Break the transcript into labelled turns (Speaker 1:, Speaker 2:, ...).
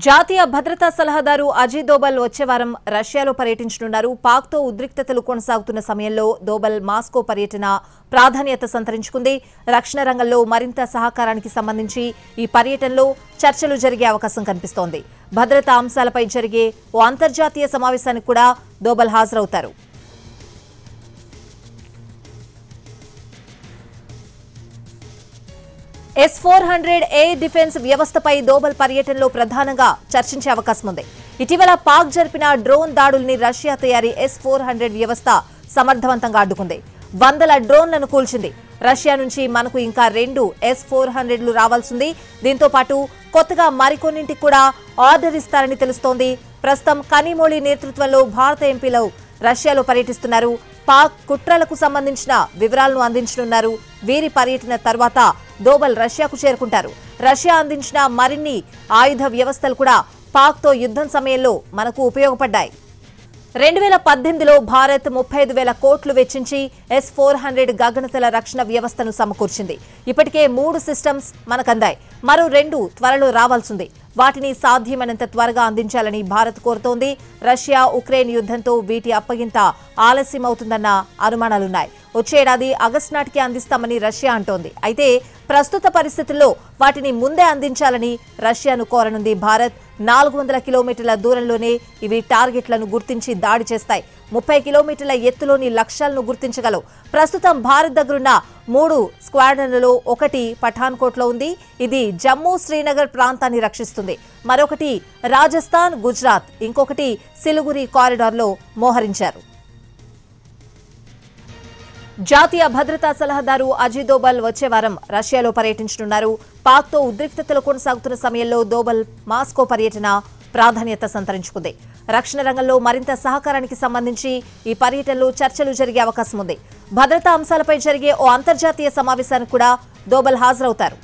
Speaker 1: జాతీయ భద్రతా సలహాదారు అజిత్ దోవల్ వచ్చే వారం రష్యాలో పర్యటించనున్నారు. పాక్తో ఉద్రిక్తతలు కొనసాగుతున్న సమయంలో దోవల్ మాస్కో పర్యటన ప్రాధాన్యత సంతరించుకుంది. రక్షణ రంగంలో మరింత సహకారానికి సంబంధించి ఈ పర్యటనలో చర్చలు జరిగే అవకాశం కనిపిస్తోంది. భద్రతా అంశాలపై జరిగే ఓ అంతర్జాతీయ సమావేశానికి కూడా దోవల్ హాజరవుతారు. S-400 ఎయిర్ డిఫెన్స్ వ్యవస్థపై దోవల్ పర్యటనలో ప్రధానంగా చర్చించే అవకాశం ఉంది. ఇటీవల పాక్ జరిపిన డ్రోన్ దాడుల్ని రష్యా తయారీ S-400 వ్యవస్థ సమర్థవంతంగా అడ్డుకుంది. వందల డ్రోన్లను కూల్చింది. రష్యా నుంచి మనకు ఇంకా 2 S-400లు రావాల్సింది. దీంతో పాటు కొత్తగా మరికొన్నింటికి కూడా ఆర్డర్ ఇస్తారని తెలుస్తోంది. ప్రస్తుతం కనిమోళి నేతృత్వంలో భారత ఎంపీలు రష్యాలో పర్యటిస్తున్నారు. పాక్ కుట్రలకు సంబంధించిన వివరాలను అందించనున్నారు. వీరి పర్యటన తర్వాత దోవల్ రష్యాకు చేరుకుంటారు. రష్యా అందించిన మరిన్ని ఆయుధ వ్యవస్థలు కూడా పాక్తో యుద్ధం సమయంలో మనకు ఉపయోగపడ్డాయి. 2018లో భారత్ 35,000 కోట్లు వెచ్చించి S-400 గగనతల రక్షణ వ్యవస్థను సమకూర్చింది. ఇప్పటికే 3 సిస్టమ్స్ మనకందాయి. మరో 2 త్వరలో రావాల్సింది. వాటిని సాధ్యమైనంత త్వరగా అందించాలని భారత్ కోరుతోంది. రష్యా ఉక్రెయిన్ యుద్ధంతో వీటి అప్పగింత ఆలస్యమవుతుందన్న అనుమానాలున్నాయి. వచ్చే ఏడాది ఆగస్టు నాటికి అందిస్తామని రష్యా అంటోంది. అయితే ప్రస్తుత పరిస్థితుల్లో వాటిని ముందే అందించాలని రష్యాను కోరనుంది భారత్. 400 కిలోమీటర్ల దూరంలోనే ఇవి టార్గెట్లను గుర్తించి దాడి చేస్తాయి. 30 కిలోమీటర్ల ఎత్తులోని లక్ష్యాలను గుర్తించగలవు. ప్రస్తుతం భారత్ దగ్గరున్న 3 స్క్వాడ్రన్లలో ఒకటి పఠాన్కోట్లో ఉంది. ఇది జమ్మూ శ్రీనగర్ ప్రాంతాన్ని రక్షిస్తుంది. మరొకటి రాజస్థాన్, గుజరాత్, ఇంకొకటి సిలిగురి కారిడార్లో మోహరించారు. జాతీయ భద్రతా సలహాదారు అజిత్ దోవల్ వచ్చే వారం రష్యాలో పర్యటించనున్నారు. పాక్తో ఉద్రిక్తతలు కొనసాగుతున్న సమయంలో దోవల్ మాస్కో పర్యటన ప్రాధాన్యత సంతరించుకుంది. రక్షణ రంగంలో మరింత సహకారానికి సంబంధించి ఈ పర్యటనలో చర్చలు జరిగే అవకాశం ఉంది. భద్రతా అంశాలపై జరిగే ఓ అంతర్జాతీయ సమావేశానికి కూడా దోవల్ హాజరవుతారు.